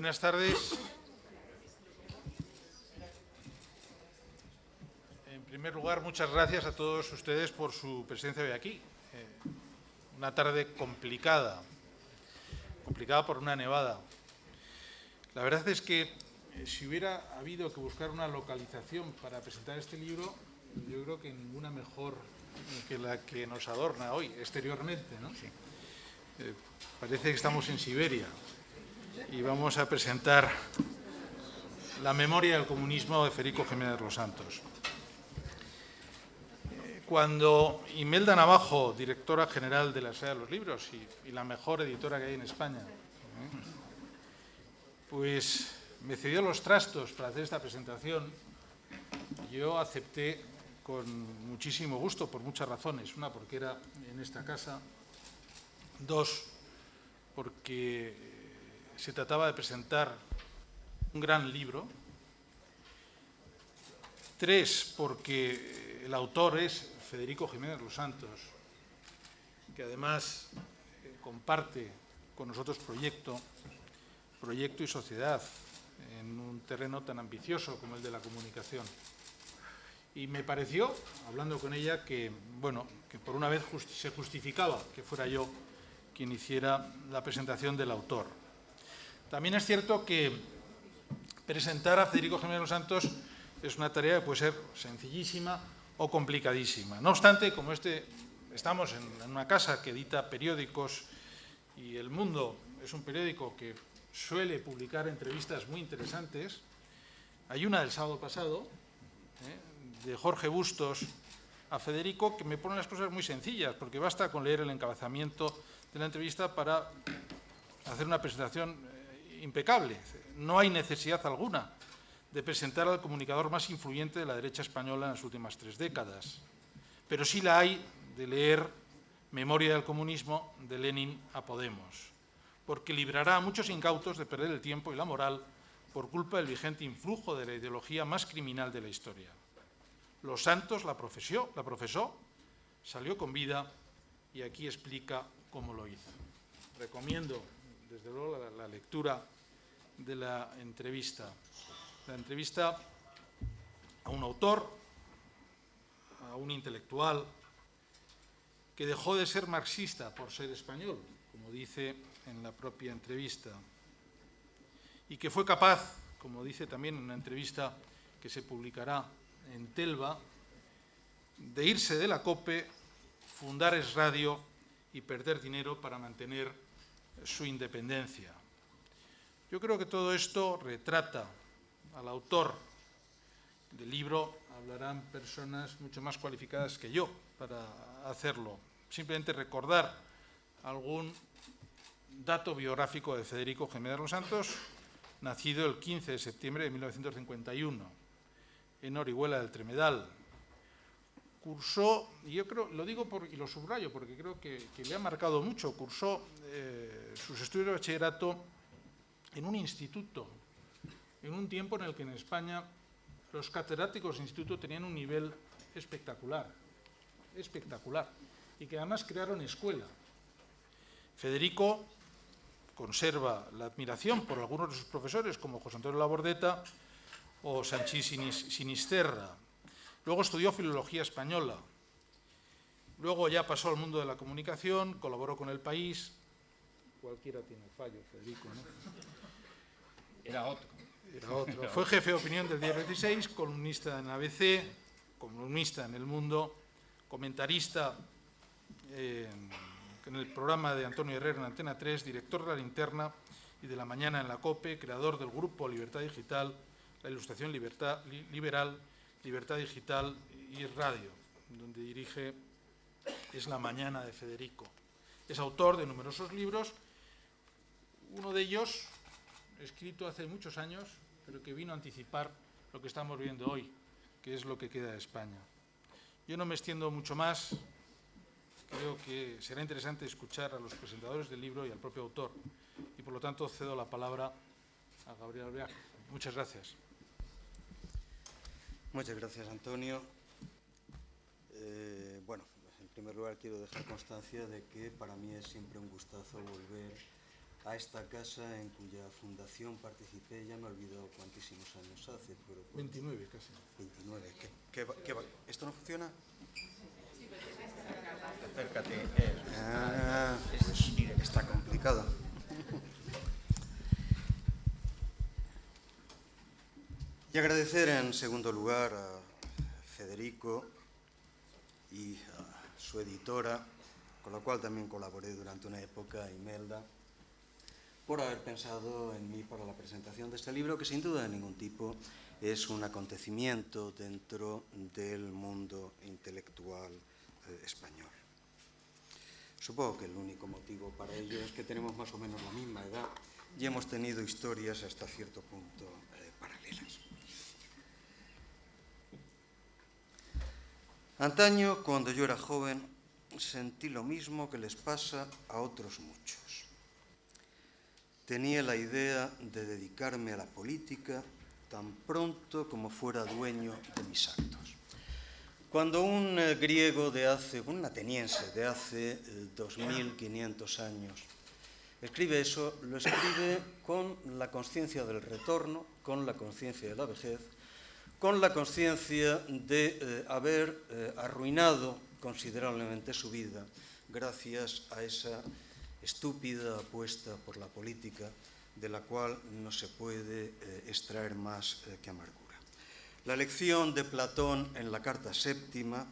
Buenas tardes. En primer lugar, muchas gracias a todos ustedes por su presencia hoy aquí. Una tarde complicada por una nevada. La verdad es que si hubiera habido que buscar una localización para presentar este libro, yo creo que ninguna mejor que la que nos adorna hoy, exteriormente, ¿no? Sí. Parece que estamos en Siberia y vamos a presentar la memoria del comunismo de Federico Jiménez Los Santos. Cuando Imelda Navajo, directora general de la Sociedad de los Libros y la mejor editora que hay en España, pues me cedió los trastos para hacer esta presentación, yo acepté con muchísimo gusto por muchas razones. Una, porque era en esta casa. Dos, porque se trataba de presentar un gran libro. Tres, porque el autor es Federico Jiménez Los Santos, que además comparte con nosotros proyecto y sociedad en un terreno tan ambicioso como el de la comunicación. Y me pareció, hablando con ella, que por una vez se justificaba que fuera yo quien hiciera la presentación del autor. También es cierto que presentar a Federico Jiménez Los Santos es una tarea que puede ser sencillísima o complicadísima. No obstante, como estamos en una casa que edita periódicos y El Mundo es un periódico que suele publicar entrevistas muy interesantes, hay una del sábado pasado, de Jorge Bustos a Federico, que me pone las cosas muy sencillas, porque basta con leer el encabezamiento de la entrevista para hacer una presentación impecable. No hay necesidad alguna de presentar al comunicador más influyente de la derecha española en las últimas 3 décadas. Pero sí la hay de leer Memoria del comunismo, de Lenin a Podemos, porque librará a muchos incautos de perder el tiempo y la moral por culpa del vigente influjo de la ideología más criminal de la historia. Los Santos la profesó, salió con vida y aquí explica cómo lo hizo. Recomiendo, desde luego, la lectura de la entrevista. La entrevista a un autor, a un intelectual, que dejó de ser marxista por ser español, como dice en la propia entrevista, y que fue capaz, como dice también en una entrevista que se publicará en Telva, de irse de la COPE, fundar Es Radio y perder dinero para mantener su independencia. Yo creo que todo esto retrata al autor del libro. Hablarán personas mucho más cualificadas que yo para hacerlo. Simplemente recordar algún dato biográfico de Federico Jiménez Los Santos, nacido el 15 de septiembre de 1951 en Orihuela del Tremedal. Cursó, y yo creo, lo digo y lo subrayo porque creo que le ha marcado mucho, cursó sus estudios de bachillerato en un instituto, en un tiempo en el que en España los catedráticos de instituto tenían un nivel espectacular, y que además crearon escuela. Federico conserva la admiración por algunos de sus profesores, como José Antonio Labordeta o Sanchís Sinisterra. Luego estudió Filología Española. Luego ya pasó al mundo de la comunicación, colaboró con El País. Cualquiera tiene fallo, Federico, ¿no? Era otro. Fue jefe de opinión del Diario 16, columnista en ABC, columnista en El Mundo, comentarista en el programa de Antonio Herrera en Antena 3, director de La Linterna y de La Mañana en la COPE, creador del grupo Libertad Digital, la Ilustración Liberal, Libertad Digital y Radio, donde dirige Es la Mañana de Federico. Es autor de numerosos libros, uno de ellos escrito hace muchos años, pero que vino a anticipar lo que estamos viendo hoy, que es lo que queda de España. Yo no me extiendo mucho más, creo que será interesante escuchar a los presentadores del libro y al propio autor, y por lo tanto cedo la palabra a Gabriel Alvear. Muchas gracias. Muchas gracias, Antonio. En primer lugar quiero dejar constancia de que para mí es siempre un gustazo volver a esta casa en cuya fundación participé, ya me olvidó cuantísimos años hace, pero... 29 casi. 29. ¿Esto no funciona? Acércate. Pues está complicado. Y agradecer en segundo lugar a Federico y a su editora, con la cual también colaboré durante una época, Imelda, por haber pensado en mí para la presentación de este libro, que sin duda de ningún tipo es un acontecimiento dentro del mundo intelectual español. Supongo que el único motivo para ello es que tenemos más o menos la misma edad y hemos tenido historias hasta cierto punto paralelas. Antaño, cuando yo era joven, sentí lo mismo que les pasa a otros muchos. Tenía la idea de dedicarme a la política tan pronto como fuera dueño de mis actos. Cuando un griego un ateniense de hace 2500 años escribe eso, lo escribe con la conciencia del retorno, con la conciencia de la vejez, con la conciencia de haber arruinado considerablemente su vida gracias a esa estúpida apuesta por la política de la cual no se puede extraer más que amargura. La lección de Platón en la Carta Séptima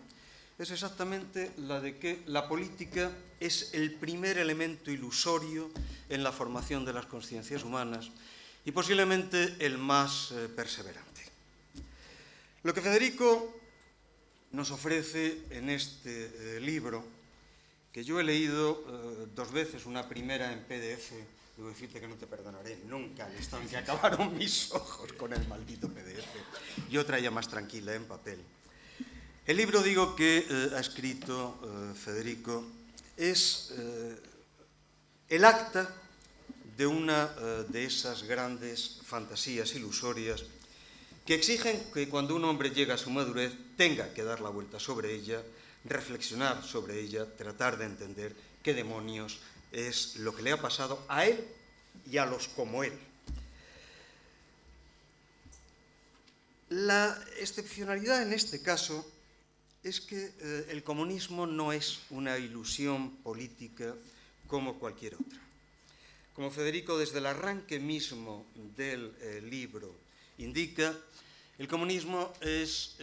es exactamente la de que la política es el primer elemento ilusorio en la formación de las conciencias humanas y posiblemente el más perseverante. Lo que Federico nos ofrece en este libro, que yo he leído 2 veces, una primera en PDF, debo decirte que no te perdonaré nunca el estado en que acabaron mis ojos con el maldito PDF, y otra ya más tranquila en papel. El libro, digo, que ha escrito Federico es el acta de una de esas grandes fantasías ilusorias que exigen que cuando un hombre llega a su madurez tenga que dar la vuelta sobre ella, reflexionar sobre ella, tratar de entender qué demonios es lo que le ha pasado a él y a los como él. La excepcionalidad en este caso es que el comunismo no es una ilusión política como cualquier otra. Como Federico desde el arranque mismo del libro indica, el comunismo es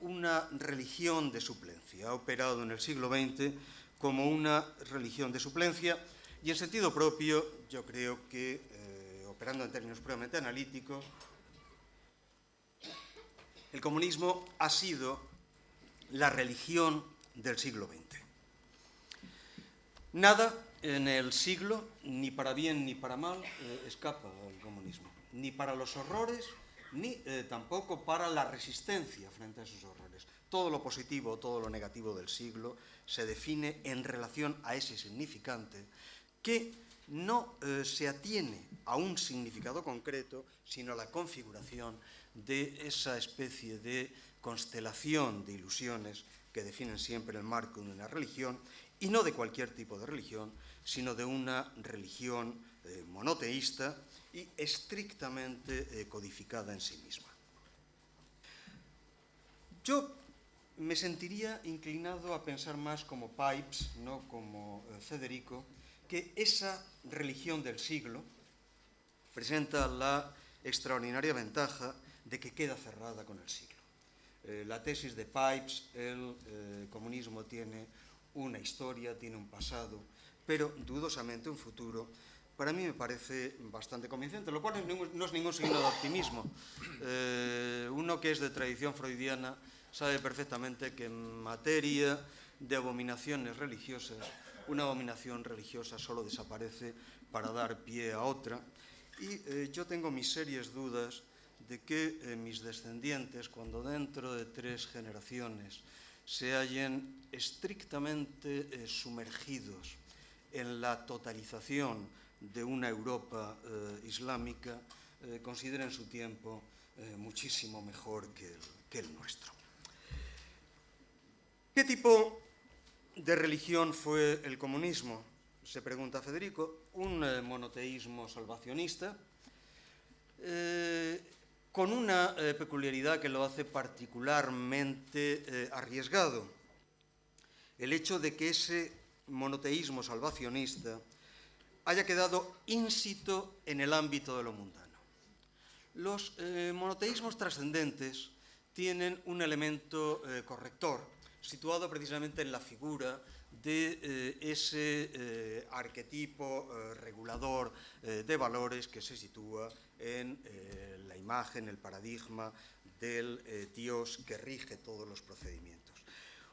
una religión de suplencia. Ha operado en el siglo XX como una religión de suplencia y en sentido propio yo creo que, operando en términos puramente analíticos, el comunismo ha sido la religión del siglo XX. Nada en el siglo, ni para bien ni para mal, escapa al comunismo. Ni para los horrores, ni tampoco para la resistencia frente a esos horrores. Todo lo positivo, todo lo negativo del siglo se define en relación a ese significante que no se atiene a un significado concreto, sino a la configuración de esa especie de constelación de ilusiones que definen siempre el marco de una religión, y no de cualquier tipo de religión, sino de una religión monoteísta y estrictamente codificada en sí misma. Yo me sentiría inclinado a pensar más como Pipes, no como Federico, que esa religión del siglo presenta la extraordinaria ventaja de que queda cerrada con el siglo. La tesis de Pipes, el comunismo tiene una historia, tiene un pasado, pero dudosamente un futuro, para mí me parece bastante convincente, lo cual no es ningún signo de optimismo. Uno que es de tradición freudiana sabe perfectamente que en materia de abominaciones religiosas, una abominación religiosa solo desaparece para dar pie a otra, y yo tengo mis serias dudas de que mis descendientes, cuando dentro de 3 generaciones se hallen estrictamente sumergidos en la totalización de una Europa islámica, consideren su tiempo muchísimo mejor que el nuestro. ¿Qué tipo de religión fue el comunismo? se pregunta Federico, un monoteísmo salvacionista con una peculiaridad que lo hace particularmente arriesgado. El hecho de que ese monoteísmo salvacionista haya quedado ínsito en el ámbito de lo mundano. Los monoteísmos trascendentes tienen un elemento corrector, situado precisamente en la figura de ese arquetipo regulador de valores que se sitúa en la imagen, el paradigma del Dios que rige todos los procedimientos.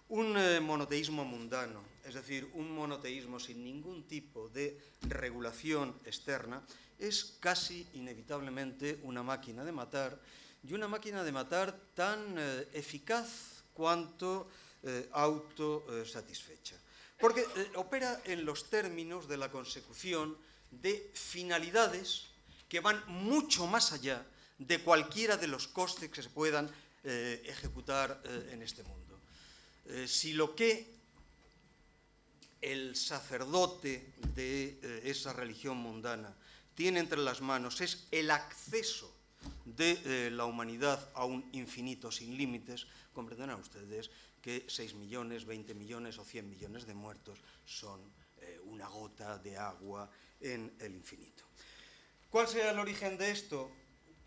Un monoteísmo mundano, es decir, un monoteísmo sin ningún tipo de regulación externa, es casi inevitablemente una máquina de matar, y una máquina de matar tan eficaz cuanto autosatisfecha. Porque opera en los términos de la consecución de finalidades que van mucho más allá de cualquiera de los costes que se puedan ejecutar en este mundo. Si lo que el sacerdote de esa religión mundana tiene entre las manos es el acceso de la humanidad a un infinito sin límites, comprenderán ustedes que 6 millones, 20 millones o 100 millones de muertos son una gota de agua en el infinito. ¿Cuál será el origen de esto?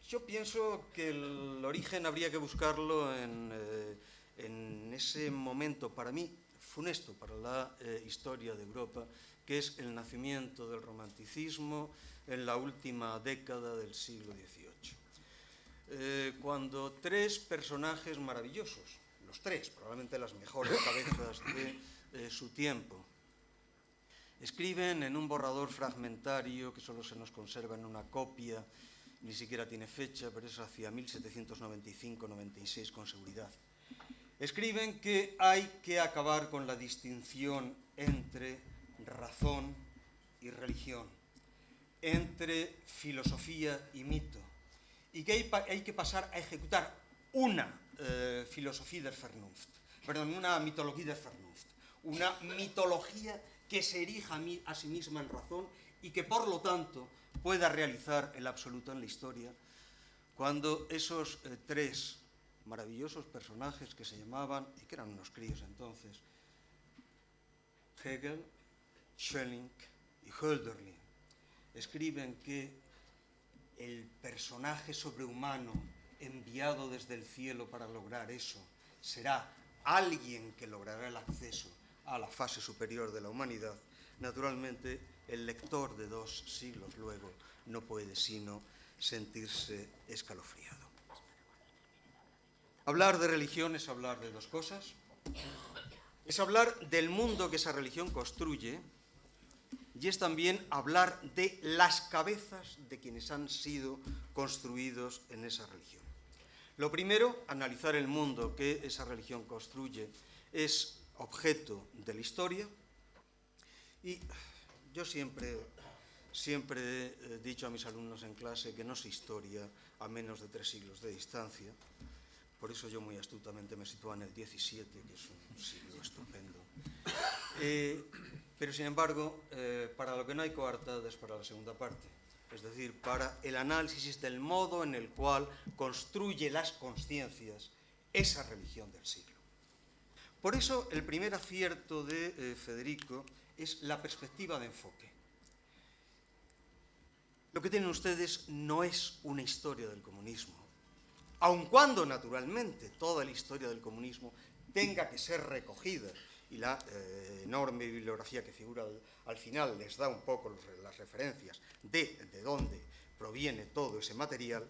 Yo pienso que el origen habría que buscarlo en ese momento, para mí, funesto para la historia de Europa, que es el nacimiento del romanticismo en la última década del siglo XVIII. Cuando tres personajes maravillosos, los tres, probablemente las mejores cabezas de su tiempo, escriben en un borrador fragmentario que solo se nos conserva en una copia, ni siquiera tiene fecha, pero es hacia 1795-96 con seguridad. Escriben que hay que acabar con la distinción entre razón y religión, entre filosofía y mito, y que hay que pasar a ejecutar una filosofía der Vernunft, perdón, una mitología der Vernunft, una mitología que se erija a sí misma en razón y que por lo tanto pueda realizar el absoluto en la historia, cuando esos tres maravillosos personajes que se llamaban, y que eran unos críos entonces, Hegel, Schelling y Hölderlin, escriben que el personaje sobrehumano enviado desde el cielo para lograr eso será alguien que logrará el acceso a la fase superior de la humanidad. Naturalmente, el lector de 2 siglos luego no puede sino sentirse escalofriado. Hablar de religión es hablar de dos cosas. Es hablar del mundo que esa religión construye y es también hablar de las cabezas de quienes han sido construidos en esa religión. Lo primero, analizar el mundo que esa religión construye, es objeto de la historia, y yo siempre he dicho a mis alumnos en clase que no sé historia a menos de 3 siglos de distancia. Por eso yo muy astutamente me sitúo en el 17, que es un siglo estupendo. Pero sin embargo, para lo que no hay coartada es para la segunda parte. Es decir, para el análisis del modo en el cual construye las conciencias esa religión del siglo. Por eso, el primer acierto de Federico es la perspectiva de enfoque. Lo que tienen ustedes no es una historia del comunismo, aun cuando, naturalmente, toda la historia del comunismo tenga que ser recogida, y la enorme bibliografía que figura al final les da un poco las referencias de dónde proviene todo ese material,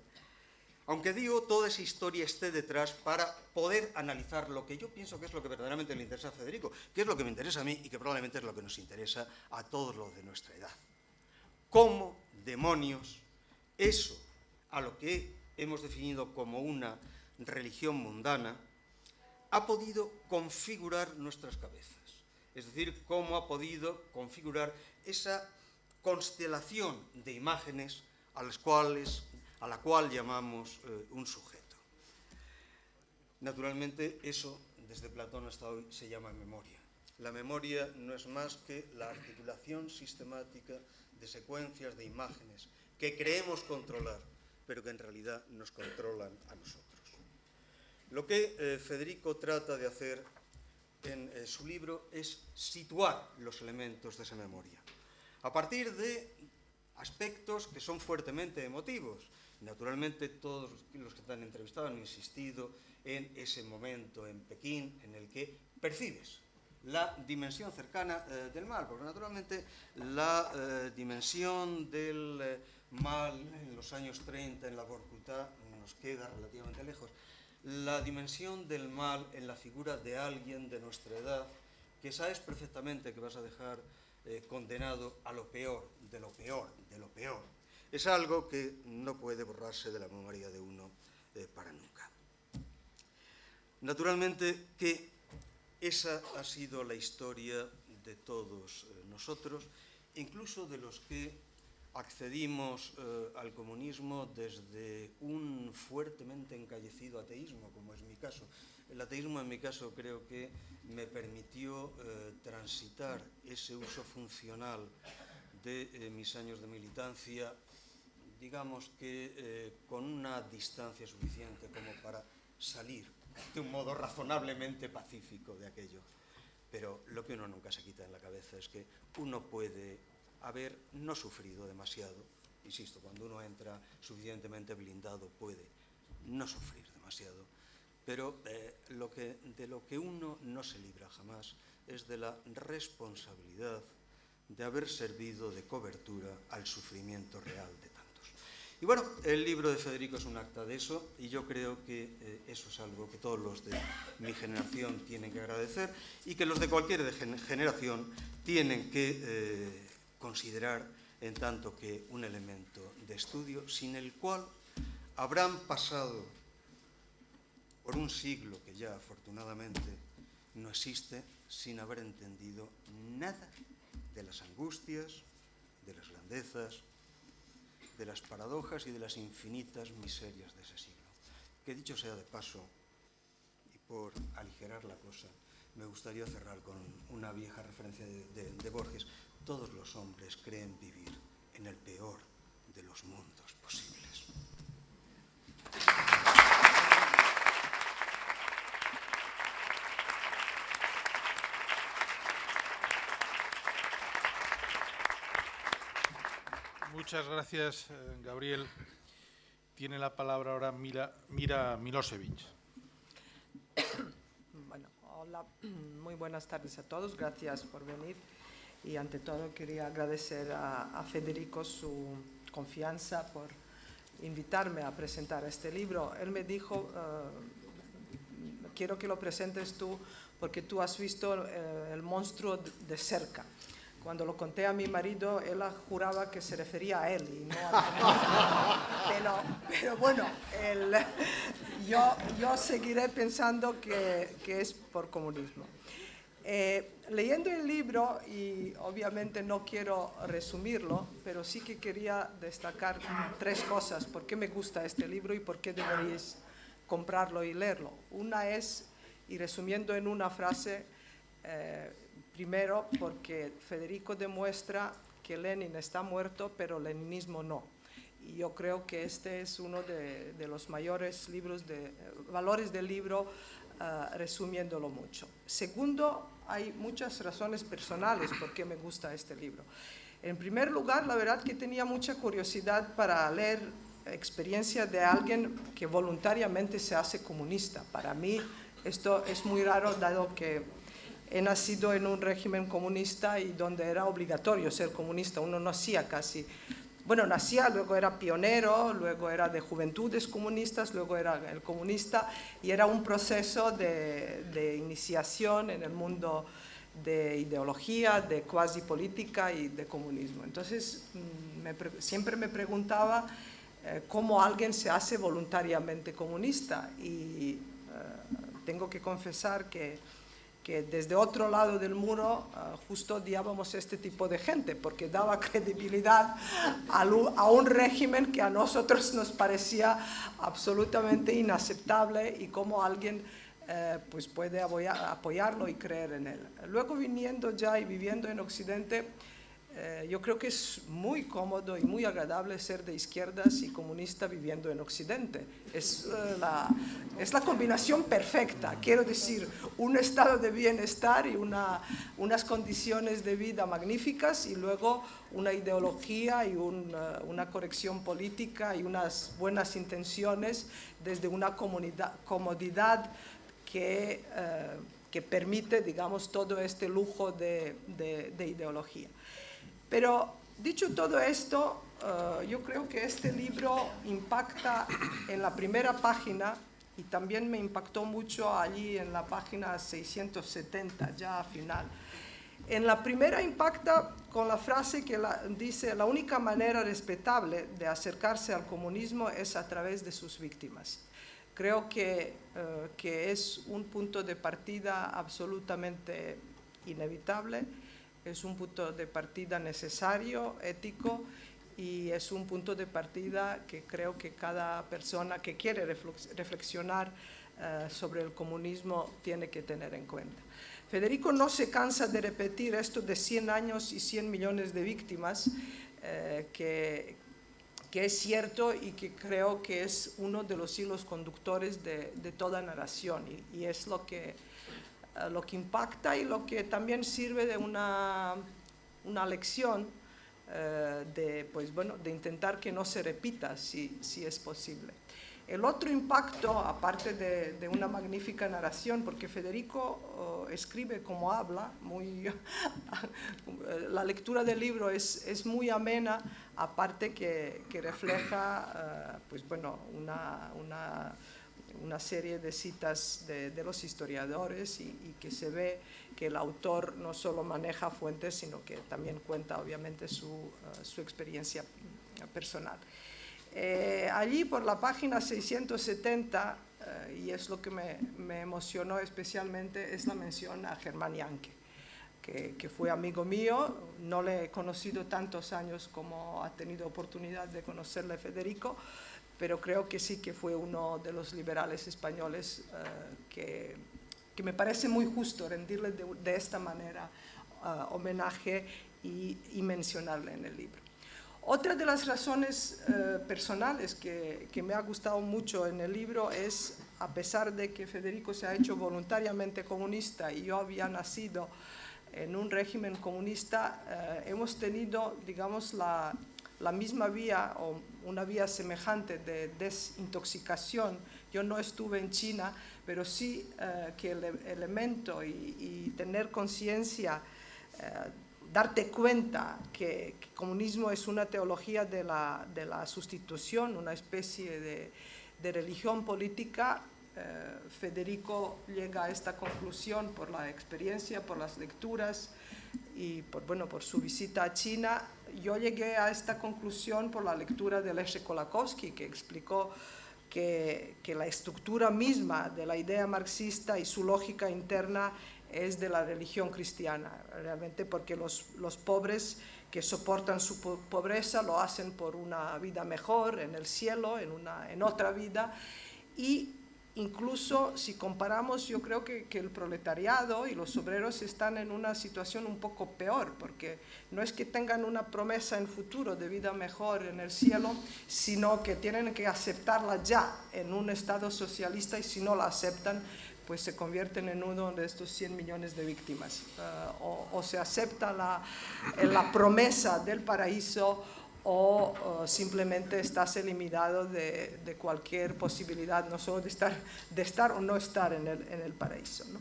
aunque digo, toda esa historia esté detrás para poder analizar lo que yo pienso que es lo que verdaderamente le interesa a Federico, que es lo que me interesa a mí y que probablemente es lo que nos interesa a todos los de nuestra edad. ¿Cómo demonios eso a lo que hemos definido como una religión mundana ha podido configurar nuestras cabezas? Es decir, cómo ha podido configurar esa constelación de imágenes a la cual llamamos un sujeto. Naturalmente, eso, desde Platón hasta hoy, se llama memoria. La memoria no es más que la articulación sistemática de secuencias de imágenes que creemos controlar, pero que en realidad nos controlan a nosotros. Lo que Federico trata de hacer en su libro es situar los elementos de esa memoria, a partir de aspectos que son fuertemente emotivos. Naturalmente, todos los que te han entrevistado han insistido en ese momento en Pekín en el que percibes la dimensión cercana del mal, porque naturalmente la dimensión del mal en los años 30 en la Vorkuta nos queda relativamente lejos. La dimensión del mal en la figura de alguien de nuestra edad, que sabes perfectamente que vas a dejar condenado a lo peor, de lo peor, de lo peor, es algo que no puede borrarse de la memoria de uno para nunca. Naturalmente que esa ha sido la historia de todos nosotros, incluso de los que accedimos al comunismo desde un fuertemente encallecido ateísmo, como es mi caso. El ateísmo, en mi caso, creo que me permitió transitar ese uso funcional de mis años de militancia, digamos que con una distancia suficiente como para salir de un modo razonablemente pacífico de aquello. Pero lo que uno nunca se quita en la cabeza es que uno puede haber no sufrido demasiado. Insisto, cuando uno entra suficientemente blindado puede no sufrir demasiado, pero de lo que uno no se libra jamás es de la responsabilidad de haber servido de cobertura al sufrimiento real de tantos. Y bueno, el libro de Federico es un acta de eso, y yo creo que eso es algo que todos los de mi generación tienen que agradecer y que los de cualquier generación tienen que considerar en tanto que un elemento de estudio sin el cual habrán pasado por un siglo que ya afortunadamente no existe sin haber entendido nada de las angustias, de las grandezas, de las paradojas y de las infinitas miserias de ese siglo. Que dicho sea de paso, y por aligerar la cosa, me gustaría cerrar con una vieja referencia de Borges. Todos los hombres creen vivir en el peor de los mundos posibles. Muchas gracias, Gabriel. Tiene la palabra ahora Mira Milosevic. Bueno, hola, muy buenas tardes a todos, gracias por venir. Y ante todo quería agradecer a Federico su confianza por invitarme a presentar este libro. Él me dijo, quiero que lo presentes tú porque tú has visto el monstruo de cerca. Cuando lo conté a mi marido, él juraba que se refería a él y no a mí. Pero bueno, yo seguiré pensando que es por comunismo. Leyendo el libro, y obviamente no quiero resumirlo, pero sí que quería destacar tres cosas, por qué me gusta este libro y por qué deberíais comprarlo y leerlo. Una es, y resumiendo en una frase, primero, porque Federico demuestra que Lenin está muerto, pero el leninismo no. Y yo creo que este es uno de los mayores valores del libro, resumiéndolo mucho. Segundo, hay muchas razones personales por qué me gusta este libro. En primer lugar, la verdad que tenía mucha curiosidad para leer experiencia de alguien que voluntariamente se hace comunista. Para mí esto es muy raro, dado que he nacido en un régimen comunista y donde era obligatorio ser comunista. Uno no hacía casi... Bueno, nacía, luego era pionero, luego era de juventudes comunistas, luego era el comunista, y era un proceso de iniciación en el mundo de ideología, de cuasi política y de comunismo. Entonces, siempre me preguntaba cómo alguien se hace voluntariamente comunista, y tengo que confesar que desde otro lado del muro justo odiábamos este tipo de gente, porque daba credibilidad a un régimen que a nosotros nos parecía absolutamente inaceptable, y cómo alguien pues puede apoyarlo y creer en él. Luego, viniendo ya y viviendo en Occidente, yo creo que es muy cómodo y muy agradable ser de izquierdas y comunista viviendo en Occidente. Es la combinación perfecta, quiero decir, un estado de bienestar y unas condiciones de vida magníficas, y luego una ideología y una corrección política y unas buenas intenciones desde una comodidad que permite, digamos, todo este lujo de ideología. Pero dicho todo esto, yo creo que este libro impacta en la primera página, y también me impactó mucho allí en la página 670, ya final. En la primera impacta con la frase que dice: la única manera respetable de acercarse al comunismo es a través de sus víctimas. Creo que es un punto de partida absolutamente inevitable. Es un punto de partida necesario, ético, y es un punto de partida que creo que cada persona que quiere reflexionar sobre el comunismo tiene que tener en cuenta. Federico no se cansa de repetir esto de 100 años y 100 millones de víctimas, que es cierto y que creo que es uno de los hilos conductores de toda narración, y es lo que impacta y lo que también sirve de una lección de intentar que no se repita si es posible. El otro impacto, aparte de una magnífica narración, porque Federico escribe como habla, la lectura del libro es muy amena, aparte que refleja una serie de citas de los historiadores, y que se ve que el autor no solo maneja fuentes, sino que también cuenta obviamente su experiencia personal. Allí por la página 670, y es lo que me emocionó especialmente, es la mención a Germán Janke, que fue amigo mío. No le he conocido tantos años como ha tenido oportunidad de conocerle Federico, pero creo que sí que fue uno de los liberales españoles que me parece muy justo rendirle de esta manera homenaje y mencionarle en el libro. Otra de las razones personales que me ha gustado mucho en el libro es, a pesar de que Federico se ha hecho voluntariamente comunista y yo había nacido en un régimen comunista, hemos tenido, digamos, la misma vía o una vía semejante de desintoxicación. Yo no estuve en China, pero sí que el elemento y tener conciencia, darte cuenta que comunismo es una teología de la sustitución, una especie de religión política. Federico llega a esta conclusión por la experiencia, por las lecturas y por su visita a China. Yo llegué a esta conclusión por la lectura de Leszek Kolakowski, que explicó que la estructura misma de la idea marxista y su lógica interna es de la religión cristiana, realmente, porque los pobres que soportan su pobreza lo hacen por una vida mejor en el cielo, en otra vida. Y incluso si comparamos, yo creo que el proletariado y los obreros están en una situación un poco peor, porque no es que tengan una promesa en futuro de vida mejor en el cielo, sino que tienen que aceptarla ya en un estado socialista, y si no la aceptan, pues se convierten en uno de estos 100 millones de víctimas. O se acepta la promesa del paraíso, o simplemente estás eliminado de cualquier posibilidad, no solo de estar o no estar en el paraíso, ¿no?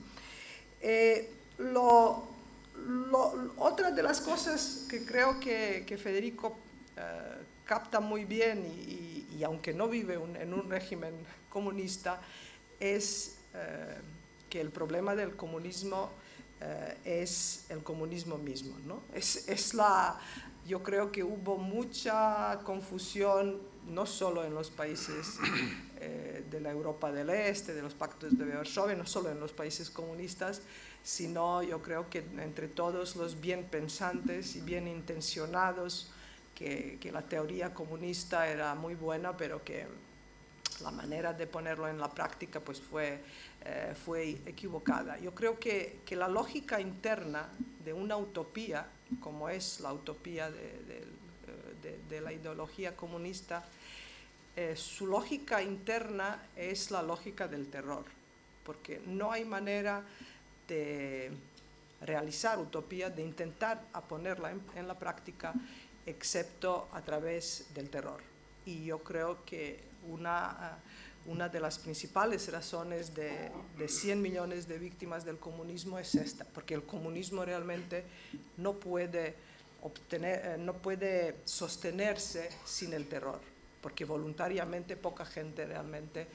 Otra de las cosas que creo que Federico capta muy bien, y aunque no vive en un régimen comunista, es que el problema del comunismo es el comunismo mismo, ¿no? Yo creo que hubo mucha confusión, no solo en los países de la Europa del Este, de los pactos de Varsovia, no solo en los países comunistas, sino yo creo que entre todos los bien pensantes y bien intencionados, que la teoría comunista era muy buena, pero que la manera de ponerlo en la práctica pues fue equivocada. Yo creo que la lógica interna de una utopía, como es la utopía de la ideología comunista, su lógica interna es la lógica del terror, porque no hay manera de realizar utopía, de intentar ponerla en la práctica, excepto a través del terror. Y yo creo que una de las principales razones de 100 millones de víctimas del comunismo es esta, porque el comunismo realmente no puede sostenerse sin el terror, porque voluntariamente poca gente realmente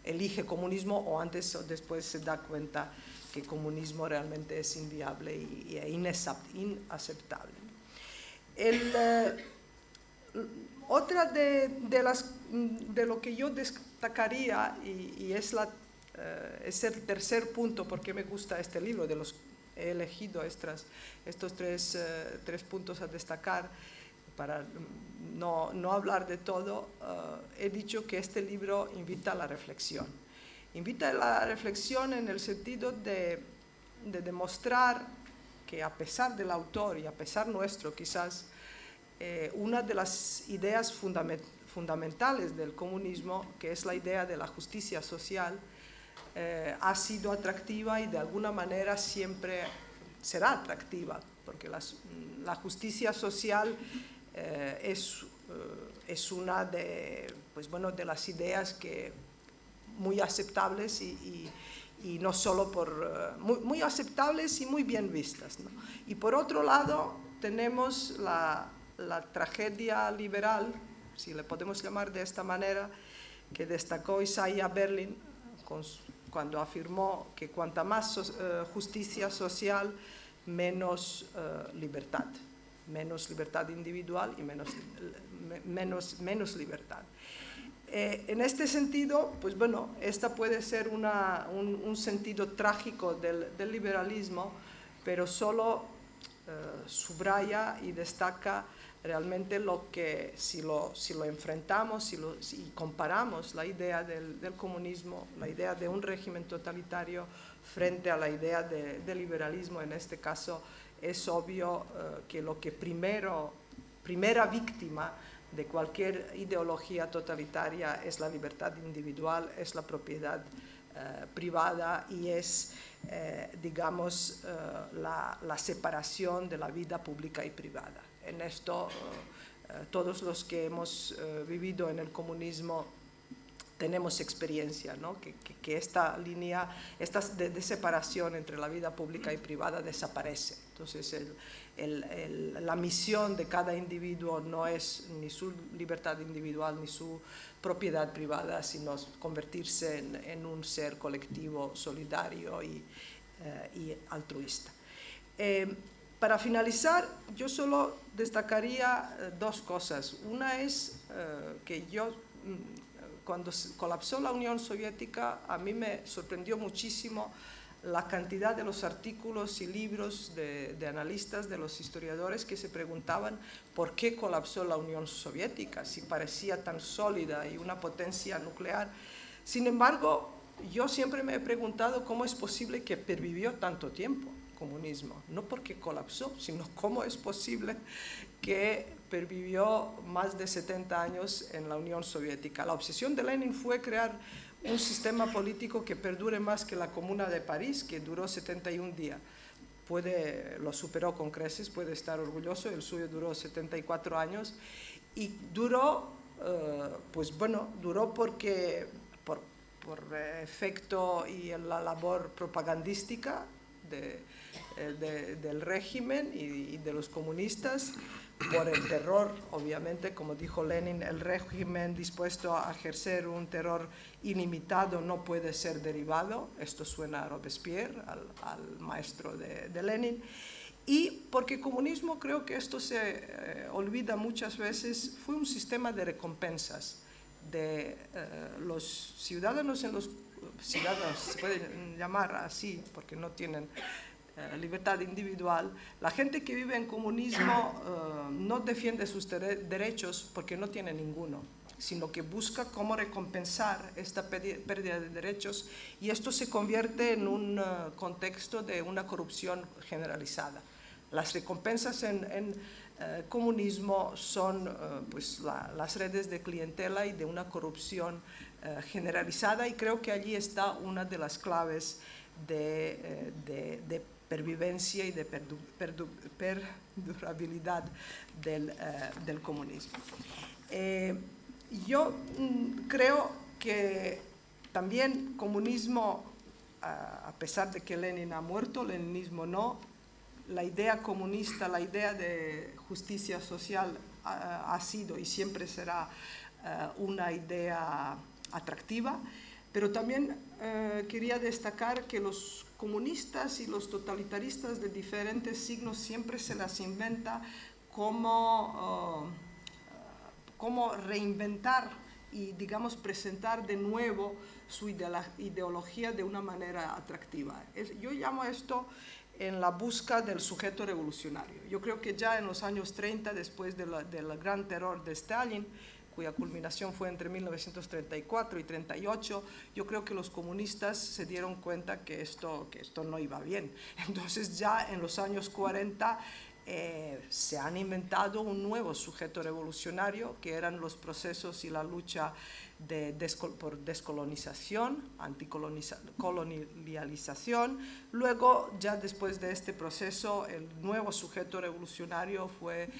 elige comunismo o antes o después se da cuenta que el comunismo realmente es inviable y inaceptable. Otra de lo que yo destacaría, y es el tercer punto, porque me gusta este libro, he elegido estos tres puntos a destacar, para no hablar de todo, he dicho que este libro invita a la reflexión. Invita a la reflexión en el sentido de demostrar que a pesar del autor y a pesar nuestro quizás, una de las ideas fundamentales del comunismo, que es la idea de la justicia social, ha sido atractiva y de alguna manera siempre será atractiva, porque la justicia social es una de las ideas muy aceptables y no solo muy aceptables y muy bien vistas, ¿no? Y por otro lado tenemos la tragedia liberal, si le podemos llamar de esta manera, que destacó Isaiah Berlin cuando afirmó que cuanta más justicia social, menos libertad individual y menos libertad. En este sentido, pues bueno, esta puede ser un sentido trágico del liberalismo, pero solo subraya y destaca realmente lo que, si lo enfrentamos, si comparamos la idea del comunismo, la idea de un régimen totalitario frente a la idea de liberalismo, en este caso es obvio que lo que primera víctima de cualquier ideología totalitaria es la libertad individual, es la propiedad privada y es, digamos, la separación de la vida pública y privada. En esto, todos los que hemos vivido en el comunismo tenemos experiencia, ¿no? Que esta línea de separación entre la vida pública y privada desaparece. Entonces, la misión de cada individuo no es ni su libertad individual ni su propiedad privada, sino convertirse en un ser colectivo, solidario y altruista. Para finalizar, yo solo destacaría dos cosas. Una es que cuando colapsó la Unión Soviética, a mí me sorprendió muchísimo la cantidad de los artículos y libros de analistas, de los historiadores, que se preguntaban por qué colapsó la Unión Soviética, si parecía tan sólida y una potencia nuclear. Sin embargo, yo siempre me he preguntado cómo es posible que pervivió tanto tiempo el comunismo. No porque colapsó, sino cómo es posible que pervivió más de 70 años en la Unión Soviética. La obsesión de Lenin fue crear un sistema político que perdure más que la Comuna de París, que duró 71 días. Lo superó con creces, puede estar orgulloso, el suyo duró 74 años y duró porque por efecto y la labor propagandística del régimen y de los comunistas, por el terror, obviamente, como dijo Lenin, el régimen dispuesto a ejercer un terror ilimitado no puede ser derivado. Esto suena a Robespierre, al maestro de Lenin. Y porque el comunismo, creo que esto se olvida muchas veces, fue un sistema de recompensas de los ciudadanos, ciudadanos se pueden llamar así porque no tienen libertad individual. La gente que vive en comunismo no defiende sus derechos porque no tiene ninguno. sino que busca cómo recompensar esta pérdida de derechos, y esto se convierte en un contexto de una corrupción generalizada. Las recompensas en comunismo son pues las redes de clientela y de una corrupción generalizada, y creo que allí está una de las claves de pervivencia y de perdurabilidad del comunismo. Yo creo que también comunismo, a pesar de que Lenin ha muerto, leninismo no, la idea comunista, la idea de justicia social ha sido y siempre será una idea atractiva, pero también quería destacar que los comunistas y los totalitaristas de diferentes signos siempre se las inventa cómo reinventar y, digamos, presentar de nuevo su ideología de una manera atractiva. Yo llamo esto en la busca del sujeto revolucionario. Yo creo que ya en los años 30, después del gran terror de Stalin, cuya culminación fue entre 1934 y 38, yo creo que los comunistas se dieron cuenta que esto no iba bien. Entonces ya en los años 40 se han inventado un nuevo sujeto revolucionario, que eran los procesos y la lucha por descolonización, anticolonialización. Luego, ya después de este proceso, el nuevo sujeto revolucionario fue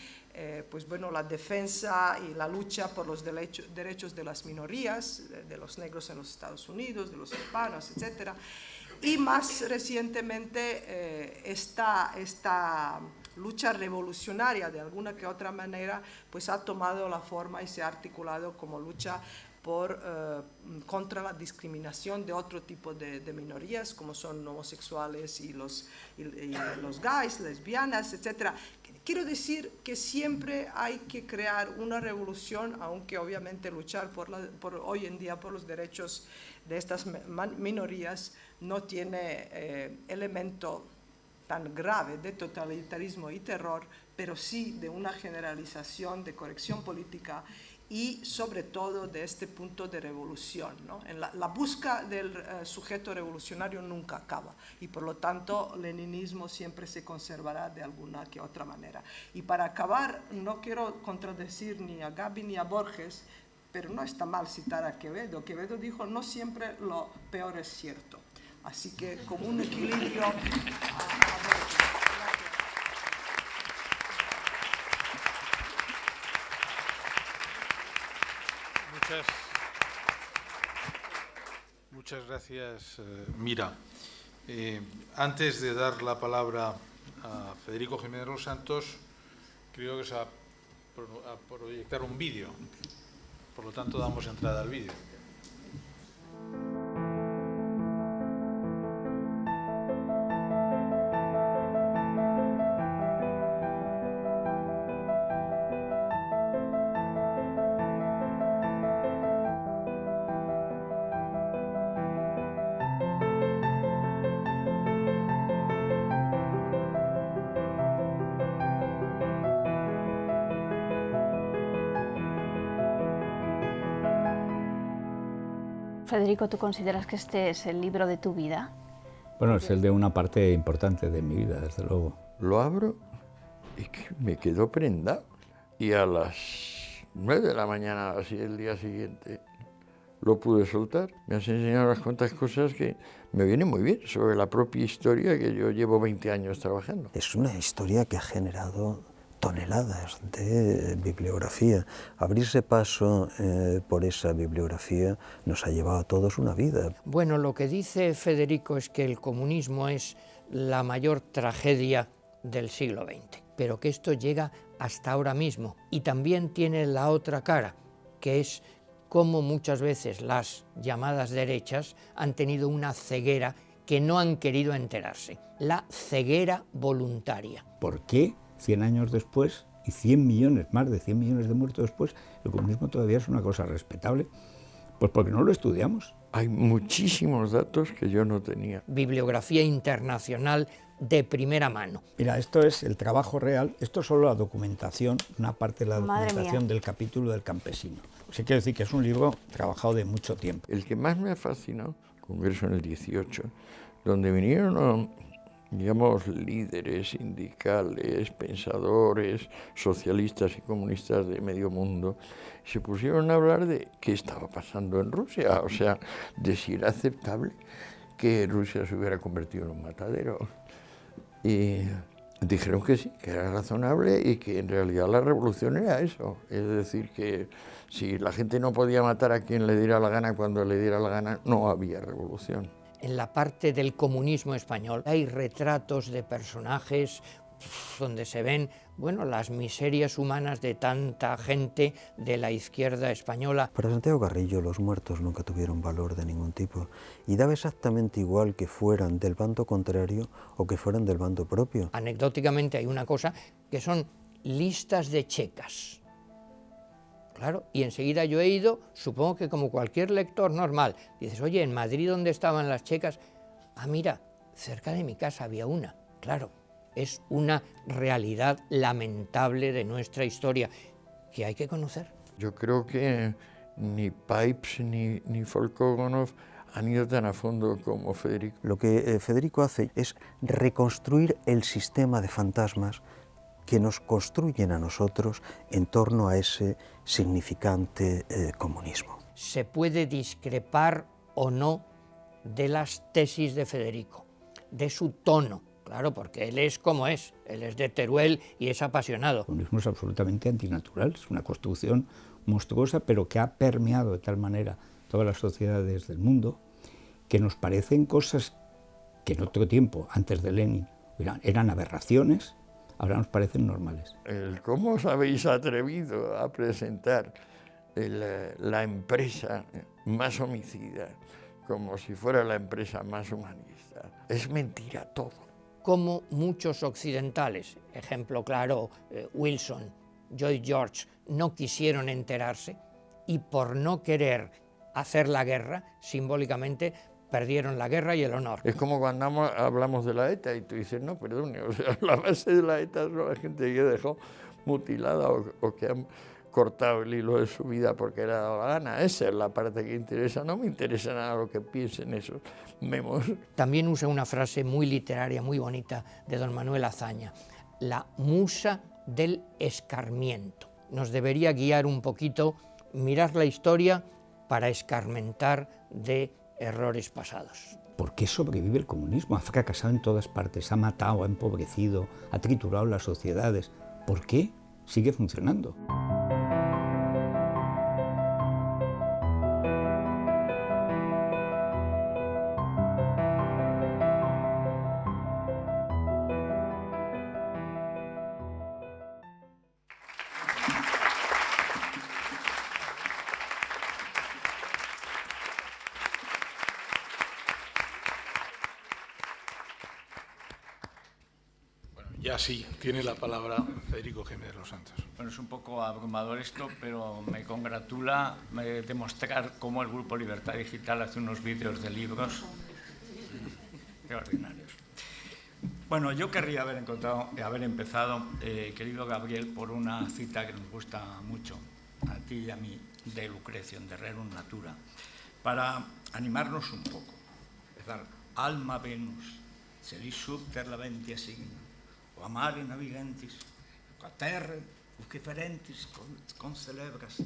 pues bueno, la defensa y la lucha por los derechos de las minorías, de los negros en los Estados Unidos, de los hispanos, etc. Y más recientemente esta lucha revolucionaria, de alguna que otra manera, pues ha tomado la forma y se ha articulado como lucha contra la discriminación de otro tipo de minorías, como son homosexuales y los gays, lesbianas, etc. Quiero decir que siempre hay que crear una revolución, aunque obviamente luchar hoy en día por los derechos de estas minorías no tiene elemento tan grave de totalitarismo y terror, pero sí de una generalización, de corrección política y sobre todo de este punto de revolución, ¿no? La búsqueda del sujeto revolucionario nunca acaba, y por lo tanto el leninismo siempre se conservará de alguna que otra manera. Y para acabar, no quiero contradecir ni a Gaby ni a Borges, pero no está mal citar a Quevedo. Quevedo dijo: no siempre lo peor es cierto. Así que como un equilibrio... Muchas gracias, Mira. Antes de dar la palabra a Federico Jiménez Los Santos, creo que se va a proyectar un vídeo. Por lo tanto, damos entrada al vídeo. Federico, ¿tú consideras que este es el libro de tu vida? Bueno, es el de una parte importante de mi vida, desde luego. Lo abro y que me quedo prendado. Y a las 9 de la mañana, así el día siguiente, lo pude soltar. Me has enseñado unas cuantas cosas que me vienen muy bien sobre la propia historia que yo llevo 20 años trabajando. Es una historia que ha generado toneladas de bibliografía. Abrirse paso por esa bibliografía nos ha llevado a todos una vida. Bueno, lo que dice Federico es que el comunismo es la mayor tragedia del siglo XX, pero que esto llega hasta ahora mismo, y también tiene la otra cara, que es cómo muchas veces las llamadas derechas han tenido una ceguera que no han querido enterarse, la ceguera voluntaria. ¿Por qué 100 años después y 100 millones, más de 100 millones de muertos después, el comunismo todavía es una cosa respetable? Pues porque no lo estudiamos. Hay muchísimos datos que yo no tenía. Bibliografía internacional de primera mano. Mira, esto es el trabajo real, esto es solo la documentación, una parte de la Madre documentación mía. del capítulo del campesino. Sí quiero decir que es un libro trabajado de mucho tiempo. El que más me ha fascinado, Congreso en el 18, donde vinieron, digamos, líderes sindicales, pensadores, socialistas y comunistas de medio mundo, se pusieron a hablar de qué estaba pasando en Rusia, o sea, de si era aceptable que Rusia se hubiera convertido en un matadero. Y dijeron que sí, que era razonable y que en realidad la revolución era eso. Es decir, que si la gente no podía matar a quien le diera la gana cuando le diera la gana, no había revolución. En la parte del comunismo español hay retratos de personajes donde se ven, bueno, las miserias humanas de tanta gente de la izquierda española. Para Santiago Carrillo los muertos nunca tuvieron valor de ningún tipo y daba exactamente igual que fueran del bando contrario o que fueran del bando propio. Anecdóticamente hay una cosa que son listas de checas. Claro, y enseguida yo he ido, supongo que como cualquier lector normal, dices, oye, en Madrid, ¿dónde estaban las checas? Ah, mira, cerca de mi casa había una, claro. Es una realidad lamentable de nuestra historia que hay que conocer. Yo creo que ni Pipes ni Folkogonov han ido tan a fondo como Federico. Lo que Federico hace es reconstruir el sistema de fantasmas que nos construyen a nosotros en torno a ese significante comunismo. Se puede discrepar o no de las tesis de Federico, de su tono. Claro, porque él es como es, él es de Teruel y es apasionado. El comunismo es absolutamente antinatural, es una construcción monstruosa, pero que ha permeado de tal manera todas las sociedades del mundo, que nos parecen cosas que en otro tiempo, antes de Lenin, eran aberraciones, ahora nos parecen normales. ¿Cómo os habéis atrevido a presentar la empresa más homicida como si fuera la empresa más humanista? Es mentira todo. Como muchos occidentales, ejemplo claro, Wilson, Lloyd George, no quisieron enterarse y por no querer hacer la guerra, simbólicamente perdieron la guerra y el honor. Es como cuando hablamos de la ETA y tú dices, no, perdone, o sea, la base de la ETA es la gente que dejó mutilada o que han cortado el hilo de su vida porque era la gana. Esa es la parte que interesa, no me interesa nada lo que piensen esos memos. También usa una frase muy literaria, muy bonita, de don Manuel Azaña, la musa del escarmiento. Nos debería guiar un poquito, mirar la historia para escarmentar de errores pasados. ¿Por qué sobrevive el comunismo? Ha fracasado en todas partes, ha matado, ha empobrecido, ha triturado las sociedades. ¿Por qué sigue funcionando? Ya sí, tiene la palabra Federico Jiménez Los Santos. Bueno, es un poco abrumador esto, pero me congratula demostrar cómo el Grupo Libertad Digital hace unos vídeos de libros extraordinarios. Bueno, yo querría haber empezado, querido Gabriel, por una cita que nos gusta mucho, a ti y a mí, de Lucrecio, en De Rerum Natura, para animarnos un poco. Empezar, alma Venus, seris subter laventia signa, o amare navigentis, o a terra, usquiferentis, concelebras.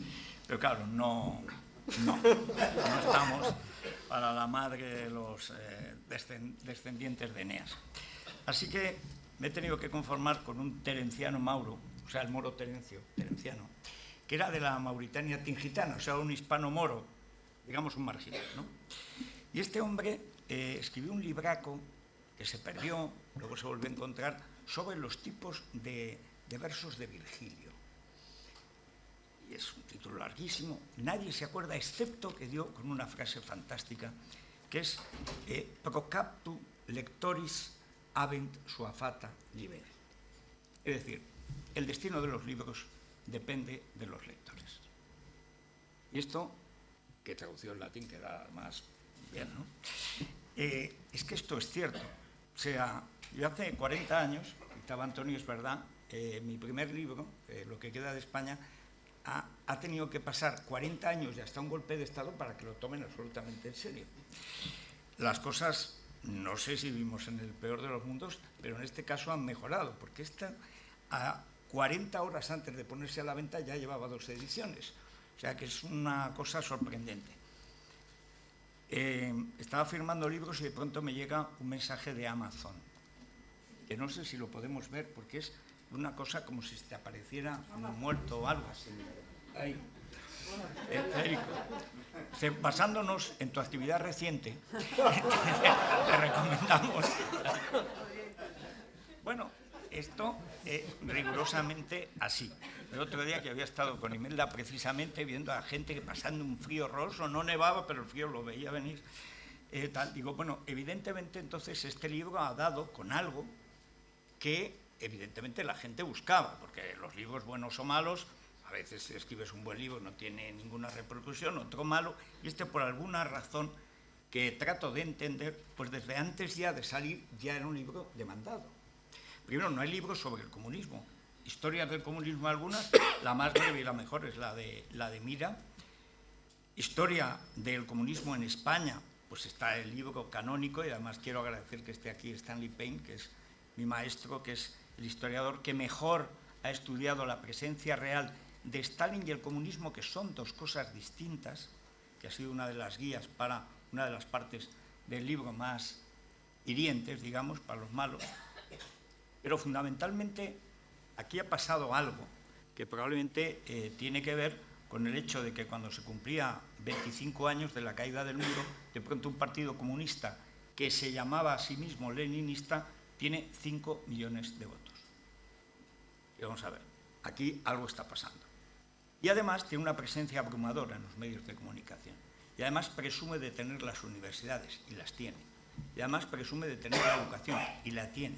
Pero claro, no estamos para la madre de los descendientes de Eneas. Así que me he tenido que conformar con un terenciano mauro, o sea, el moro terenciano, que era de la Mauritania tingitana, o sea, un hispano-moro, digamos un marginal, ¿no? Y este hombre escribió un libraco que se perdió, luego se volvió a encontrar, sobre los tipos de versos de Virgilio. Y es un título larguísimo, nadie se acuerda, excepto que dio con una frase fantástica, que es pro captu lectoris habent sua fata liberi. Es decir, el destino de los libros depende de los lectores. Y esto, que traducido en latín queda más bien, ¿no? Es que esto es cierto. O sea, Yo hace 40 años, estaba Antonio, es verdad, mi primer libro, Lo que queda de España, ha tenido que pasar 40 años y hasta un golpe de Estado para que lo tomen absolutamente en serio. Las cosas, no sé si vivimos en el peor de los mundos, pero en este caso han mejorado, porque esta, a 40 horas antes de ponerse a la venta, ya llevaba 2 ediciones. O sea que es una cosa sorprendente. Estaba firmando libros y de pronto me llega un mensaje de Amazon, que no sé si lo podemos ver, porque es una cosa como si te apareciera un muerto o algo así. Ahí. Federico, basándonos en tu actividad reciente, te recomendamos. Bueno, esto es rigurosamente así. El otro día que había estado con Imelda precisamente viendo a gente que pasando un frío horroroso, no nevaba, pero el frío lo veía venir. Digo, bueno, evidentemente entonces este libro ha dado con algo que evidentemente la gente buscaba, porque los libros buenos o malos, a veces si escribes un buen libro no tiene ninguna repercusión, otro malo, y este por alguna razón que trato de entender, pues desde antes ya de salir ya era un libro demandado. Primero, no hay libros sobre el comunismo. Historias del comunismo algunas, la más breve y la mejor es la de Mira. Historia del comunismo en España, pues está el libro canónico, y además quiero agradecer que esté aquí Stanley Payne, que es mi maestro, que es el historiador que mejor ha estudiado la presencia real de Stalin y el comunismo, que son 2 cosas distintas, que ha sido una de las guías para una de las partes del libro más hirientes, digamos, para los malos. Pero fundamentalmente aquí ha pasado algo que probablemente tiene que ver con el hecho de que cuando se cumplía 25 años de la caída del muro, de pronto un partido comunista que se llamaba a sí mismo leninista tiene 5 millones de votos. Y vamos a ver, aquí algo está pasando. Y además tiene una presencia abrumadora en los medios de comunicación. Y además presume de tener las universidades, y las tiene. Y además presume de tener la educación, y la tiene.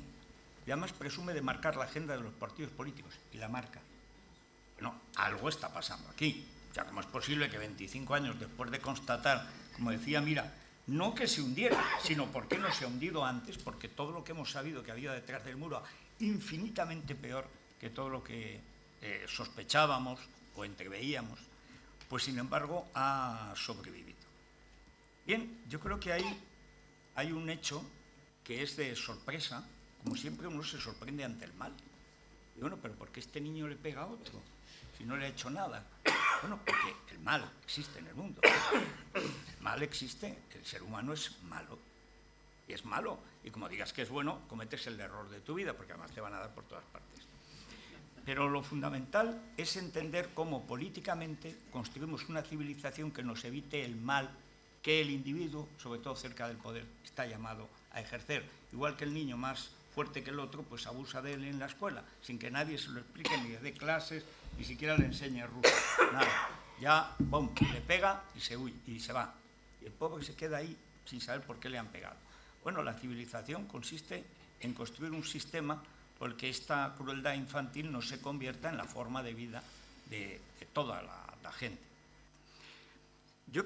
Y además presume de marcar la agenda de los partidos políticos, y la marca. Bueno, algo está pasando aquí. O sea, ¿cómo es posible que 25 años después de constatar, como decía, mira, no que se hundiera, sino por qué no se ha hundido antes? Porque todo lo que hemos sabido que había detrás del muro, infinitamente peor que todo lo que sospechábamos o entreveíamos, pues sin embargo ha sobrevivido. Bien, yo creo que hay un hecho que es de sorpresa. Como siempre uno se sorprende ante el mal. Y bueno, pero ¿por qué este niño le pega a otro si no le ha hecho nada? Bueno, porque el mal existe en el mundo. El mal existe, el ser humano es malo. Y es malo. Y como digas que es bueno, cometes el error de tu vida, porque además te van a dar por todas partes. Pero lo fundamental es entender cómo políticamente construimos una civilización que nos evite el mal que el individuo, sobre todo cerca del poder, está llamado a ejercer. Igual que el niño más fuerte que el otro, pues abusa de él en la escuela, sin que nadie se lo explique, ni le dé clases, ni siquiera le enseñe ruso, nada. Ya, bom, le pega y se huye, y se va. Y el pobre se queda ahí sin saber por qué le han pegado. Bueno, la civilización consiste en construir un sistema por el que esta crueldad infantil no se convierta en la forma de vida de toda la gente. Yo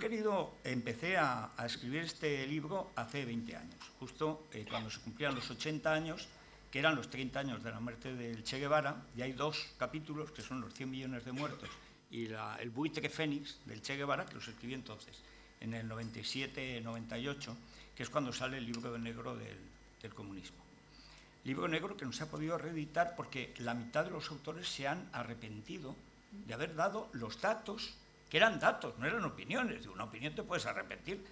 empecé a escribir este libro hace 20 años, justo cuando se cumplían los 80 años, que eran los 30 años de la muerte del Che Guevara, y hay 2 capítulos, que son los 100 millones de muertos, y el buitre fénix del Che Guevara, que los escribí entonces, en el 97-98, que es cuando sale el libro negro del comunismo. Libro negro que no se ha podido reeditar porque la mitad de los autores se han arrepentido de haber dado los datos, que eran datos, no eran opiniones. De una opinión te puedes arrepentir.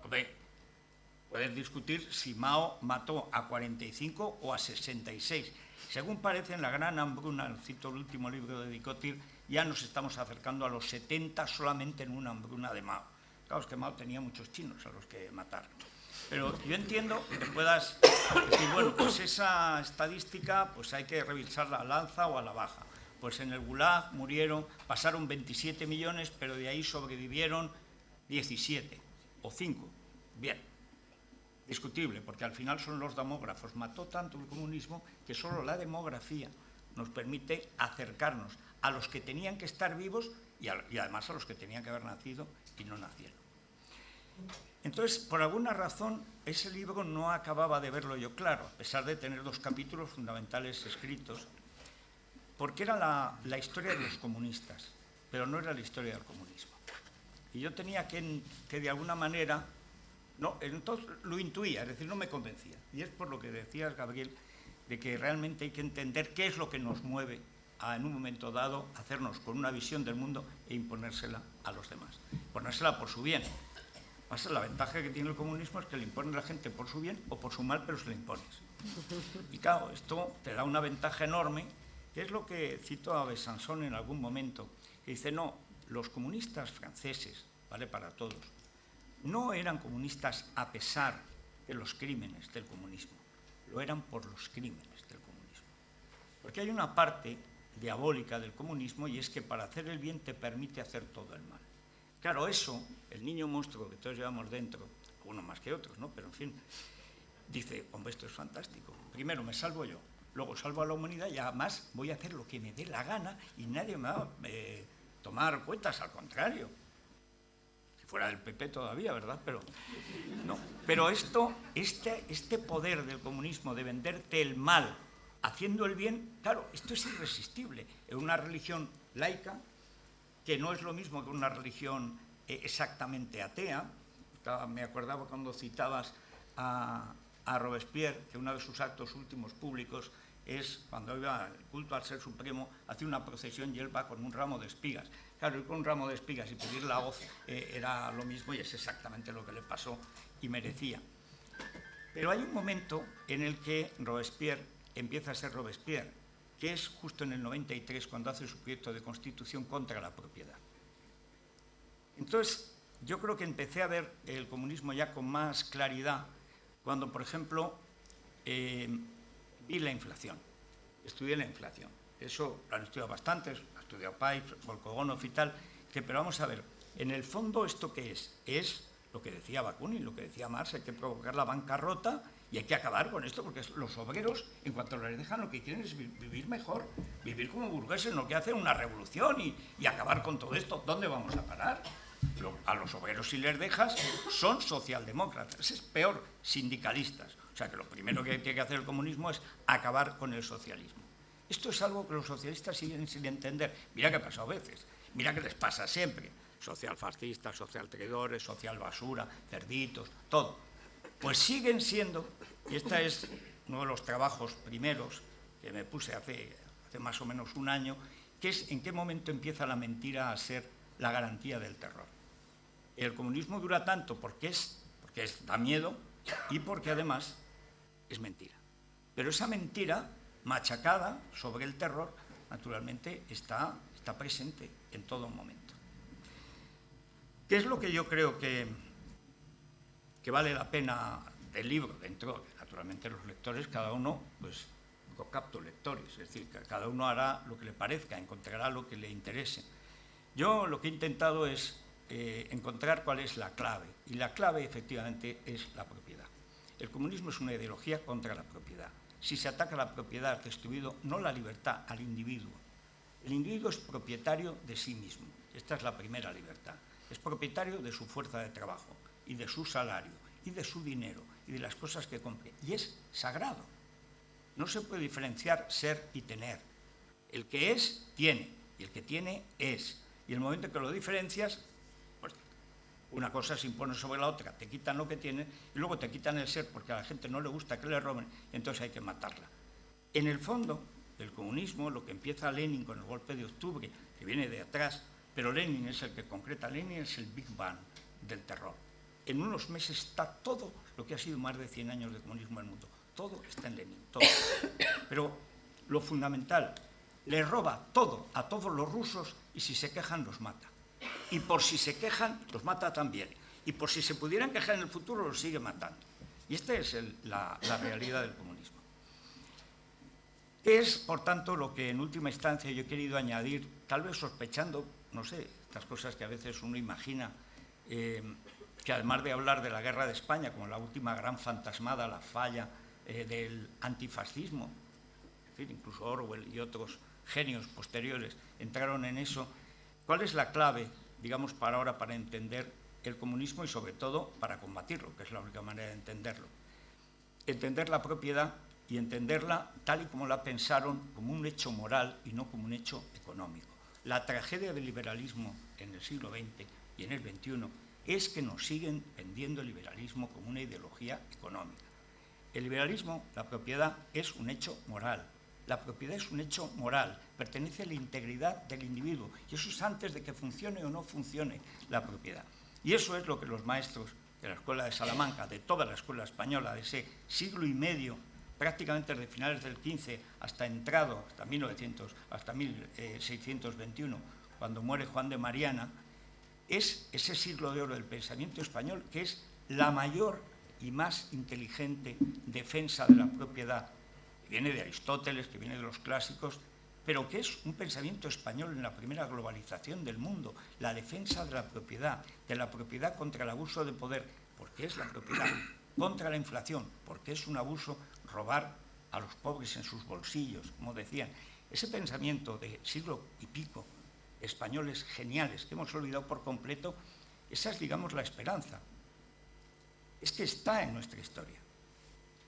Hombre, puedes discutir si Mao mató a 45 o a 66. Según parece, en la gran hambruna, cito el último libro de Dicotir, ya nos estamos acercando a los 70 solamente en una hambruna de Mao. Claro, es que Mao tenía muchos chinos a los que matar. Pero yo entiendo que puedas decir, bueno, pues esa estadística pues hay que revisarla al alza o a la baja. Pues en el Gulag pasaron 27 millones, pero de ahí sobrevivieron 17 o 5. Bien, discutible, porque al final son los demógrafos. Mató tanto el comunismo que solo la demografía nos permite acercarnos a los que tenían que estar vivos y además a los que tenían que haber nacido y no nacieron. Entonces, por alguna razón, ese libro no acababa de verlo yo claro, a pesar de tener 2 capítulos fundamentales escritos, porque era la historia de los comunistas, pero no era la historia del comunismo. Y yo tenía que de alguna manera, no, entonces lo intuía, es decir, no me convencía. Y es por lo que decías, Gabriel, de que realmente hay que entender qué es lo que nos mueve a, en un momento dado, hacernos con una visión del mundo e imponérsela a los demás. Ponérsela por su bien. La ventaja que tiene el comunismo es que le impone a la gente por su bien o por su mal, pero se le impones. Y claro, esto te da una ventaja enorme, que es lo que cito a Besançon en algún momento, que dice, no, los comunistas franceses, ¿vale?, para todos, no eran comunistas a pesar de los crímenes del comunismo, lo eran por los crímenes del comunismo. Porque hay una parte diabólica del comunismo y es que para hacer el bien te permite hacer todo el mal. Claro, eso, el niño monstruo que todos llevamos dentro, uno más que otros, ¿no? Pero en fin, dice, hombre, esto es fantástico. Primero me salvo yo, luego salvo a la humanidad y además voy a hacer lo que me dé la gana y nadie me va a tomar cuentas, al contrario. Si fuera del PP todavía, ¿verdad? Pero no. Pero este poder del comunismo de venderte el mal haciendo el bien, claro, esto es irresistible. En una religión laica, que no es lo mismo que una religión exactamente atea. Me acordaba cuando citabas a Robespierre, que uno de sus actos últimos públicos es cuando iba al culto al Ser Supremo, hace una procesión y él va con un ramo de espigas. Claro, ir con un ramo de espigas y pedir la hoz era lo mismo y es exactamente lo que le pasó y merecía. Pero hay un momento en el que Robespierre empieza a ser Robespierre, que es justo en el 93, cuando hace su proyecto de constitución contra la propiedad. Entonces, yo creo que empecé a ver el comunismo ya con más claridad cuando, por ejemplo, vi la inflación, estudié la inflación. Eso lo han estudiado bastantes, lo ha estudiado Pais, Volkogonov y tal, pero vamos a ver, en el fondo, ¿esto qué es? Es lo que decía Bakunin, lo que decía Marx, hay que provocar la bancarrota y hay que acabar con esto, porque los obreros, en cuanto les dejan, lo que quieren es vivir mejor, vivir como burgueses, no que hacen una revolución y acabar con todo esto. ¿Dónde vamos a parar? A los obreros, si les dejas, son socialdemócratas, es peor, sindicalistas. O sea que lo primero que tiene que hacer el comunismo es acabar con el socialismo. Esto es algo que los socialistas siguen sin entender. Mira qué pasa a veces, mira qué les pasa siempre. Socialfascistas, socialtraidores, social basura, cerditos, todo. Pues siguen siendo, y este es uno de los trabajos primeros que me puse hace más o menos un año, que es en qué momento empieza la mentira a ser la garantía del terror. El comunismo dura tanto porque da miedo y porque además es mentira. Pero esa mentira machacada sobre el terror, naturalmente, está presente en todo momento. ¿Qué es lo que yo creo que vale la pena del libro? Dentro, naturalmente, los lectores, cada uno, pues, capto lectores, es decir, que cada uno hará lo que le parezca, encontrará lo que le interese. Yo lo que he intentado es encontrar cuál es la clave, y la clave, efectivamente, es la propiedad. El comunismo es una ideología contra la propiedad. Si se ataca la propiedad al destruido, no la libertad, al individuo. El individuo es propietario de sí mismo. Esta es la primera libertad. Es propietario de su fuerza de trabajo y de su salario y de su dinero y de las cosas que compre. Y es sagrado. No se puede diferenciar ser y tener. El que es, tiene. Y el que tiene, es. Y el momento en que lo diferencias, pues una cosa se impone sobre la otra. Te quitan lo que tiene y luego te quitan el ser porque a la gente no le gusta que le roben y entonces hay que matarla. En el fondo del comunismo, lo que empieza Lenin con el golpe de octubre, que viene de atrás, pero Lenin es el que concreta, Lenin es el Big Bang del terror. En unos meses está todo lo que ha sido más de 100 años de comunismo en el mundo. Todo está en Lenin, todo. Pero lo fundamental, le roba todo a todos los rusos y si se quejan los mata. Y por si se quejan, los mata también. Y por si se pudieran quejar en el futuro, los sigue matando. Y esta es la realidad del comunismo. Es, por tanto, lo que en última instancia yo he querido añadir, tal vez sospechando, no sé, estas cosas que a veces uno imagina, que además de hablar de la guerra de España como la última gran fantasmada, la falla del antifascismo, en fin, incluso Orwell y otros genios posteriores entraron en eso. ¿Cuál es la clave, digamos, para ahora, para entender el comunismo y sobre todo para combatirlo, que es la única manera de entenderlo. Entender la propiedad y entenderla tal y como la pensaron, como un hecho moral y no como un hecho económico. La tragedia del liberalismo en el siglo XX y en el XXI es que nos siguen vendiendo el liberalismo como una ideología económica. El liberalismo, la propiedad, es un hecho moral. La propiedad es un hecho moral, pertenece a la integridad del individuo, y eso es antes de que funcione o no funcione la propiedad. Y eso es lo que los maestros de la Escuela de Salamanca, de toda la escuela española, de ese siglo y medio, prácticamente desde finales del XV hasta entrado, hasta 1900, hasta 1621, cuando muere Juan de Mariana, es ese siglo de oro del pensamiento español que es la mayor y más inteligente defensa de la propiedad, que viene de Aristóteles, que viene de los clásicos, pero que es un pensamiento español en la primera globalización del mundo, la defensa de la propiedad contra el abuso de poder, porque es la propiedad, contra la inflación, porque es un abuso robar a los pobres en sus bolsillos, como decían. Ese pensamiento de siglo y pico, españoles geniales, que hemos olvidado por completo, esa es, digamos, la esperanza. Es que está en nuestra historia.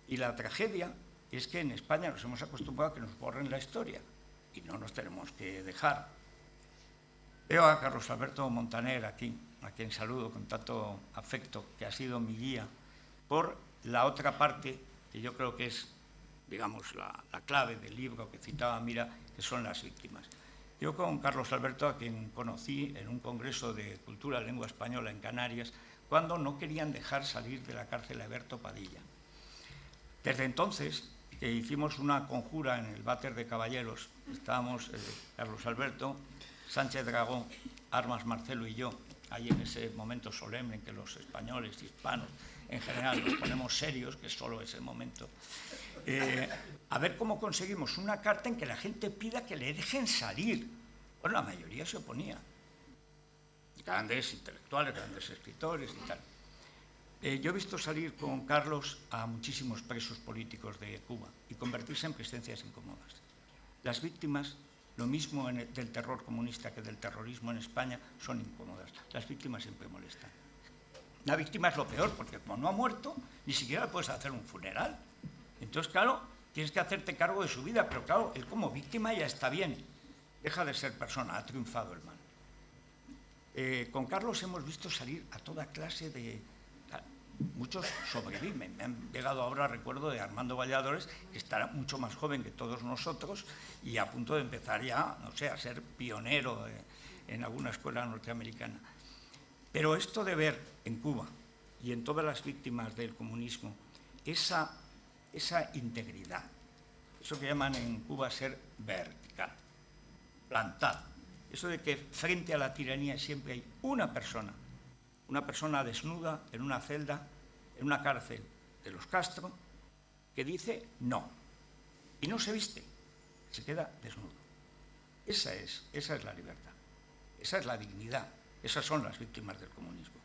Y la tragedia es que en España nos hemos acostumbrado a que nos borren la historia y no nos tenemos que dejar. Veo a Carlos Alberto Montaner aquí, a quien saludo con tanto afecto, que ha sido mi guía, por la otra parte, que yo creo que es, digamos, la clave del libro que citaba Mira, que son las víctimas. Yo con Carlos Alberto, a quien conocí en un congreso de cultura y lengua española en Canarias, cuando no querían dejar salir de la cárcel a Eberto Padilla. Desde entonces, que hicimos una conjura en el váter de caballeros, estábamos Carlos Alberto, Sánchez Dragón, Armas Marcelo y yo, ahí en ese momento solemne en que los españoles, hispanos, en general nos ponemos serios, que es solo ese momento, a ver cómo conseguimos una carta en que la gente pida que le dejen salir. Bueno, la mayoría se oponía. Grandes intelectuales, grandes escritores y tal. Yo he visto salir con Carlos a muchísimos presos políticos de Cuba y convertirse en presencias incómodas. Las víctimas, lo mismo del terror comunista que del terrorismo en España, son incómodas. Las víctimas siempre molestan. La víctima es lo peor, porque como no ha muerto, ni siquiera puedes hacer un funeral. Entonces, claro, tienes que hacerte cargo de su vida, pero claro, él como víctima ya está bien. Deja de ser persona, ha triunfado el mal. Con Carlos hemos visto salir a toda clase de... Muchos sobreviven. Me han llegado ahora, recuerdo, de Armando Valladores, que estará mucho más joven que todos nosotros y a punto de empezar ya, no sé, a ser pionero en alguna escuela norteamericana. Pero esto de ver en Cuba y en todas las víctimas del comunismo esa integridad, eso que llaman en Cuba ser vertical, plantado, eso de que frente a la tiranía siempre hay una persona desnuda en una celda, en una cárcel de los Castro, que dice no, y no se viste, se queda desnudo. Esa es la libertad, esa es la dignidad, esas son las víctimas del comunismo.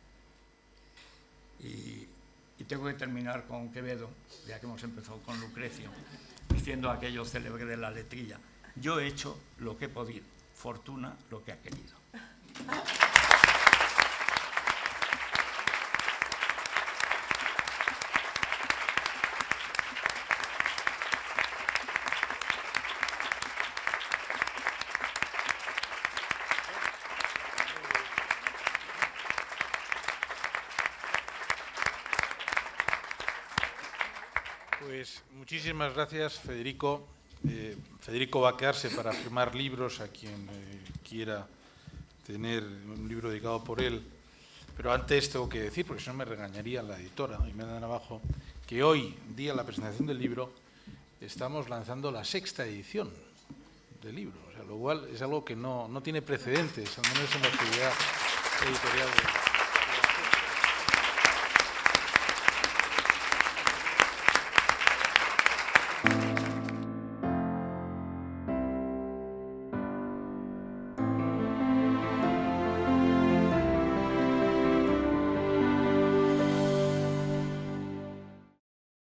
Y tengo que terminar con Quevedo, ya que hemos empezado con Lucrecio, diciendo aquello célebre de la letrilla: yo he hecho lo que he podido, fortuna lo que ha querido. Pues muchísimas gracias, Federico. Federico va a quedarse para firmar libros a quien quiera tener un libro dedicado por él. Pero antes tengo que decir, porque si no me regañaría la editora, y me dan abajo, que hoy, día de la presentación del libro, estamos lanzando la 6ª edición del libro, o sea, lo cual es algo que no tiene precedentes, al menos en la actividad editorial de